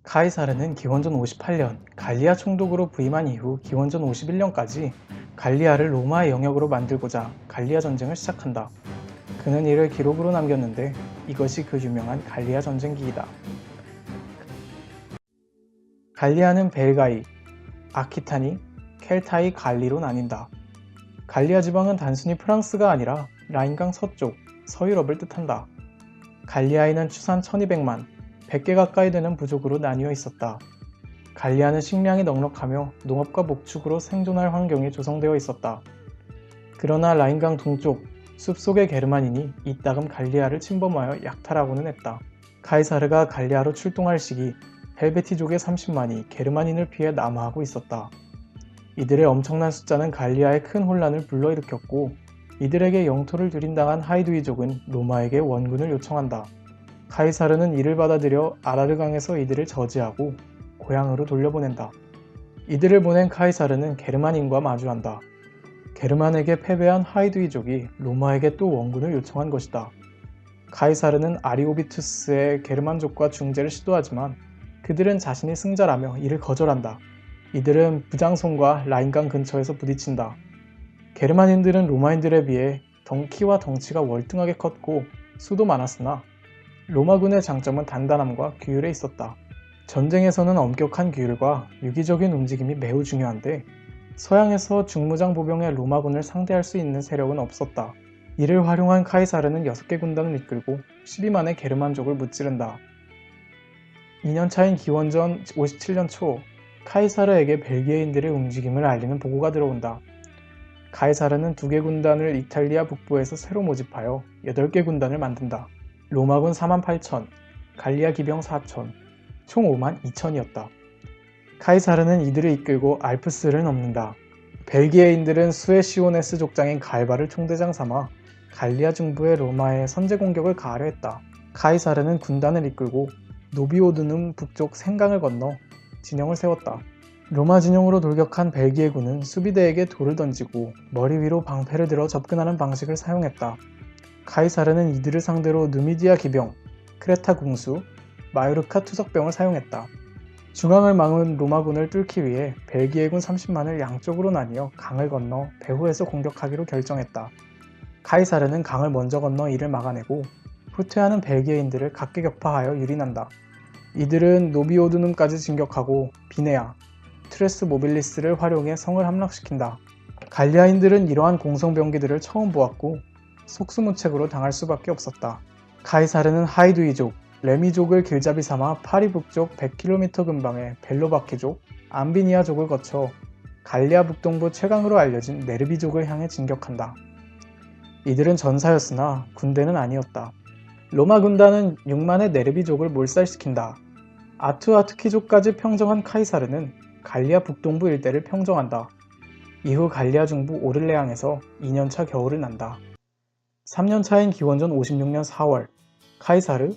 카이사르는 기원전 58년 갈리아 총독으로 부임한 이후 기원전 51년까지 갈리아를 로마의 영역으로 만들고자 갈리아 전쟁을 시작한다. 그는 이를 기록으로 남겼는데 이것이 그 유명한 갈리아 전쟁기이다. 갈리아는 벨가이, 아키타니, 켈타이 갈리로 나뉜다. 갈리아 지방은 단순히 프랑스가 아니라 라인강 서쪽, 서유럽을 뜻한다. 갈리아에는 추산 1200만, 100개 가까이 되는 부족으로 나뉘어 있었다. 갈리아는 식량이 넉넉하며 농업과 목축으로 생존할 환경이 조성되어 있었다. 그러나 라인강 동쪽, 숲속의 게르만인이 이따금 갈리아를 침범하여 약탈하고는 했다. 카이사르가 갈리아로 출동할 시기 헬베티족의 30만이 게르만인을 피해 남하하고 있었다. 이들의 엄청난 숫자는 갈리아에 큰 혼란을 불러일으켰고 이들에게 영토를 들인당한 하이두이족은 로마에게 원군을 요청한다. 카이사르는 이를 받아들여 아라르강에서 이들을 저지하고 고향으로 돌려보낸다. 이들을 보낸 카이사르는 게르만인과 마주한다. 게르만에게 패배한 하이두이족이 로마에게 또 원군을 요청한 것이다. 카이사르는 아리오비투스의 게르만족과 중재를 시도하지만 그들은 자신이 승자라며 이를 거절한다. 이들은 부장송과 라인강 근처에서 부딪힌다. 게르만인들은 로마인들에 비해 키와 덩치가 월등하게 컸고 수도 많았으나 로마군의 장점은 단단함과 규율에 있었다. 전쟁에서는 엄격한 규율과 유기적인 움직임이 매우 중요한데 서양에서 중무장 보병의 로마군을 상대할 수 있는 세력은 없었다. 이를 활용한 카이사르는 6개 군단을 이끌고 12만의 게르만족을 무찌른다. 2년차인 기원전 57년 초 카이사르에게 벨기에인들의 움직임을 알리는 보고가 들어온다. 카이사르는 2개 군단을 이탈리아 북부에서 새로 모집하여 8개 군단을 만든다. 로마군 4만 8천, 갈리아 기병 4천, 총 5만 2천이었다. 카이사르는 이들을 이끌고 알프스를 넘는다. 벨기에인들은 수에시오네스 족장인 갈바를 총대장 삼아 갈리아 중부의 로마의 선제 공격을 가하려 했다. 카이사르는 군단을 이끌고 노비오드눔 북쪽 생강을 건너 진영을 세웠다. 로마 진영으로 돌격한 벨기에군은 수비대에게 돌을 던지고 머리 위로 방패를 들어 접근하는 방식을 사용했다. 카이사르는 이들을 상대로 누미디아 기병, 크레타 궁수, 마요르카 투석병을 사용했다. 중앙을 막은 로마군을 뚫기 위해 벨기에군 30만을 양쪽으로 나뉘어 강을 건너 배후에서 공격하기로 결정했다. 카이사르는 강을 먼저 건너 이를 막아내고 후퇴하는 벨기에인들을 각계격파하여 유린한다. 이들은 노비오드눔까지 진격하고 비네아, 트레스 모빌리스를 활용해 성을 함락시킨다. 갈리아인들은 이러한 공성병기들을 처음 보았고 속수무책으로 당할 수밖에 없었다. 카이사르는 하이두이족, 레미족을 길잡이 삼아 파리 북쪽 100km 근방의 벨로바케족, 암비니아족을 거쳐 갈리아 북동부 최강으로 알려진 네르비족을 향해 진격한다. 이들은 전사였으나 군대는 아니었다. 로마 군단은 6만의 네르비족을 몰살시킨다. 아투아투키족까지 평정한 카이사르는 갈리아 북동부 일대를 평정한다. 이후 갈리아 중부 오를레앙에서 2년차 겨울을 난다. 3년차인 기원전 56년 4월 카이사르,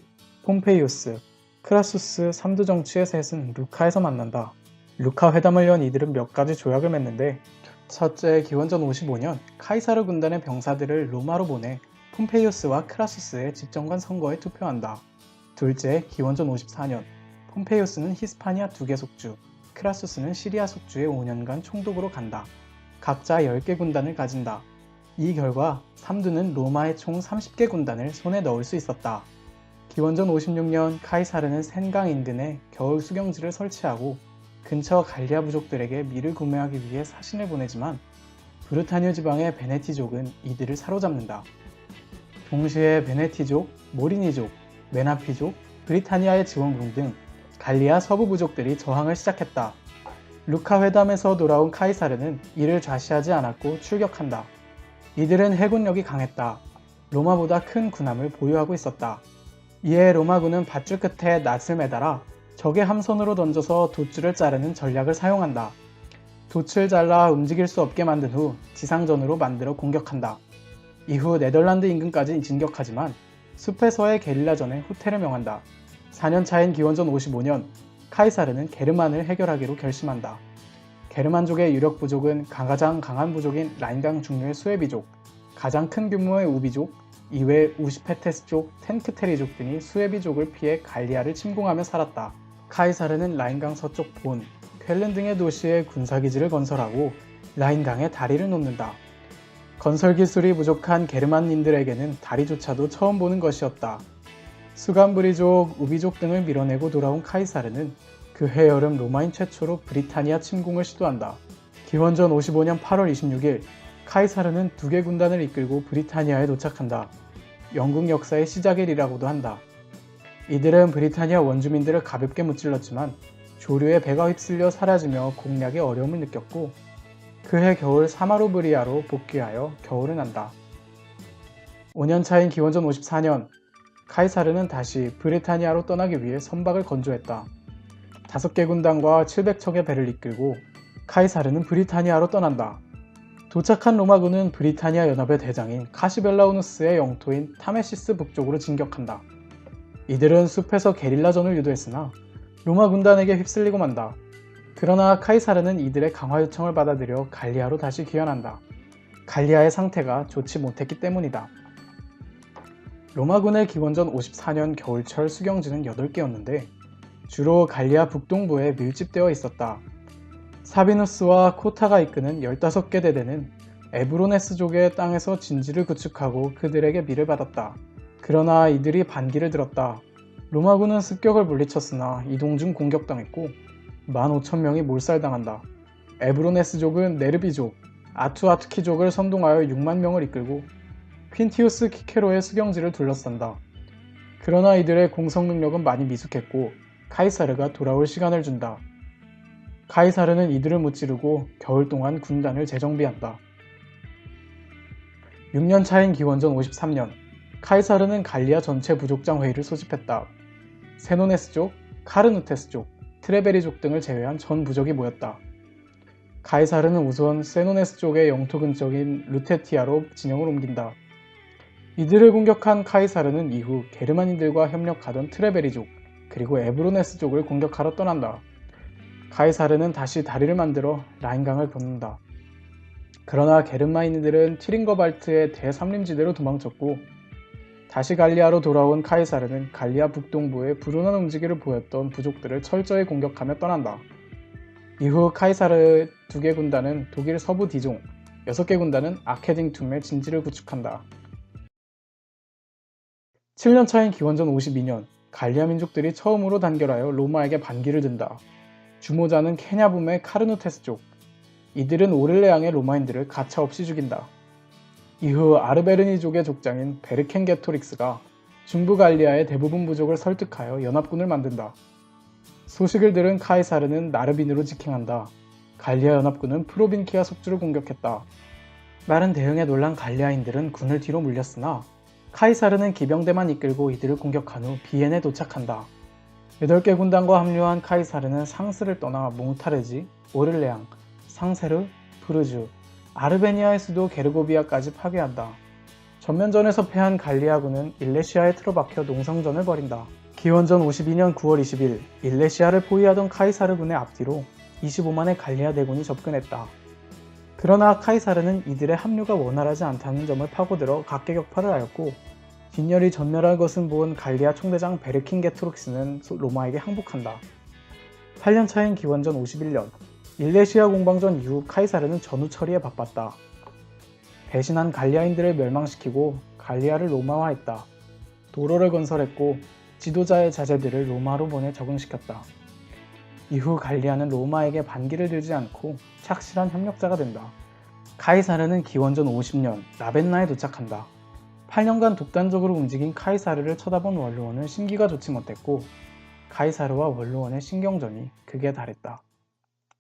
폼페이우스, 크라수스 3두 정치의 셋은 루카에서 만난다. 루카 회담을 연 이들은 몇 가지 조약을 맺는데 첫째, 기원전 55년 카이사르 군단의 병사들을 로마로 보내 폼페이우스와 크라수스의 집정관 선거에 투표한다. 둘째, 기원전 54년 폼페이우스는 히스파니아 2개 속주, 크라수스는 시리아 속주에 5년간 총독으로 간다. 각자 10개 군단을 가진다. 이 결과 3두는 로마의 총 30개 군단을 손에 넣을 수 있었다. 기원전 56년 카이사르는 센강 인근에 겨울 수경지를 설치하고 근처 갈리아 부족들에게 밀을 구매하기 위해 사신을 보내지만 브루타뉴 지방의 베네티족은 이들을 사로잡는다. 동시에 베네티족, 모리니족, 메나피족, 브리타니아의 지원군 등 갈리아 서부 부족들이 저항을 시작했다. 루카 회담에서 돌아온 카이사르는 이를 좌시하지 않았고 출격한다. 이들은 해군력이 강했다. 로마보다 큰 군함을 보유하고 있었다. 이에 로마군은 밧줄 끝에 낫을 매달아 적의 함선으로 던져서 돛줄을 자르는 전략을 사용한다. 돛을 잘라 움직일 수 없게 만든 후 지상전으로 만들어 공격한다. 이후 네덜란드 인근까지 진격하지만 숲에서의 게릴라전에 후퇴를 명한다. 4년차인 기원전 55년 카이사르는 게르만을 해결하기로 결심한다. 게르만족의 유력 부족은 가장 강한 부족인 라인강 중류의 수에비족, 가장 큰 규모의 우비족, 이외 우시페테스족, 텐크테리족 등이 수에비족을 피해 갈리아를 침공하며 살았다. 카이사르는 라인강 서쪽 본, 쾰른 등의 도시에 군사기지를 건설하고 라인강에 다리를 놓는다. 건설 기술이 부족한 게르만인들에게는 다리조차도 처음 보는 것이었다. 수간브리족, 우비족 등을 밀어내고 돌아온 카이사르는 그해 여름 로마인 최초로 브리타니아 침공을 시도한다. 기원전 55년 8월 26일 카이사르는 두 개 군단을 이끌고 브리타니아에 도착한다. 영국 역사의 시작일이라고도 한다. 이들은 브리타니아 원주민들을 가볍게 무찔렀지만 조류의 배가 휩쓸려 사라지며 공략에 어려움을 느꼈고 그해 겨울 사마로브리아로 복귀하여 겨울을 난다. 5년 차인 기원전 54년 카이사르는 다시 브리타니아로 떠나기 위해 선박을 건조했다. 5개 군단과 700척의 배를 이끌고 카이사르는 브리타니아로 떠난다. 도착한 로마군은 브리타니아 연합의 대장인 카시벨라우누스의 영토인 타메시스 북쪽으로 진격한다. 이들은 숲에서 게릴라전을 유도했으나 로마 군단에게 휩쓸리고 만다. 그러나 카이사르는 이들의 강화 요청을 받아들여 갈리아로 다시 귀환한다. 갈리아의 상태가 좋지 못했기 때문이다. 로마군의 기원전 54년 겨울철 수경지는 8개였는데 주로 갈리아 북동부에 밀집되어 있었다. 사비누스와 코타가 이끄는 15개 대대는 에브로네스족의 땅에서 진지를 구축하고 그들에게 밀을 받았다. 그러나 이들이 반기를 들었다. 로마군은 습격을 물리쳤으나 이동 중 공격당했고 15,000명이 몰살당한다. 에브로네스족은 네르비족, 아투아투키족을 선동하여 6만 명을 이끌고 퀸티우스 키케로의 수경지를 둘러싼다. 그러나 이들의 공성 능력은 많이 미숙했고 카이사르가 돌아올 시간을 준다. 카이사르는 이들을 무찌르고 겨울 동안 군단을 재정비한다. 6년 차인 기원전 53년 카이사르는 갈리아 전체 부족장 회의를 소집했다. 세노네스족, 카르누테스족, 트레베리족 등을 제외한 전 부족이 모였다. 카이사르는 우선 세노네스족의 영토 근처인 루테티아로 진영을 옮긴다. 이들을 공격한 카이사르는 이후 게르만인들과 협력하던 트레베리족 그리고 에브로네스족을 공격하러 떠난다. 카이사르는 다시 다리를 만들어 라인강을 건넌다. 그러나 게르만인들은 티링거발트의 대삼림지대로 도망쳤고 다시 갈리아로 돌아온 카이사르는 갈리아 북동부에 불운한 움직임을 보였던 부족들을 철저히 공격하며 떠난다. 이후 카이사르의 2개 군단은 독일 서부 디종, 6개 군단은 아케딩툼에 진지를 구축한다. 7년 차인 기원전 52년 갈리아 민족들이 처음으로 단결하여 로마에게 반기를 든다. 주모자는 케냐붐의 카르누테스족, 이들은 오를레앙의 로마인들을 가차없이 죽인다. 이후 아르베르니족의 족장인 베르켄게토릭스가 중부 갈리아의 대부분 부족을 설득하여 연합군을 만든다. 소식을 들은 카이사르는 나르빈으로 직행한다. 갈리아 연합군은 프로빈키아 속주를 공격했다. 빠른 대응에 놀란 갈리아인들은 군을 뒤로 물렸으나 카이사르는 기병대만 이끌고 이들을 공격한 후 비엔에 도착한다. 8개 군단과 합류한 카이사르는 상스를 떠나 몽타르지, 오를레앙, 상세르, 브르주, 아르베니아의 수도 게르고비아까지 파괴한다. 전면전에서 패한 갈리아군은 일레시아에 틀어박혀 농성전을 벌인다. 기원전 52년 9월 20일 일레시아를 포위하던 카이사르군의 앞뒤로 25만의 갈리아 대군이 접근했다. 그러나 카이사르는 이들의 합류가 원활하지 않다는 점을 파고들어 각계격파를 하였고 뒷열이 전멸할 것은 본 갈리아 총대장 베르킨게토릭스는 로마에게 항복한다. 8년 차인 기원전 51년 일레시아 공방전 이후 카이사르는 전후 처리에 바빴다. 배신한 갈리아인들을 멸망시키고 갈리아를 로마화했다. 도로를 건설했고 지도자의 자제들을 로마로 보내 적응시켰다. 이후 갈리아는 로마에게 반기를 들지 않고 착실한 협력자가 된다. 카이사르는 기원전 50년 라벤나에 도착한다. 8년간 독단적으로 움직인 카이사르를 쳐다본 원로원은 심기가 좋지 못했고 카이사르와 원로원의 신경전이 극에 달했다.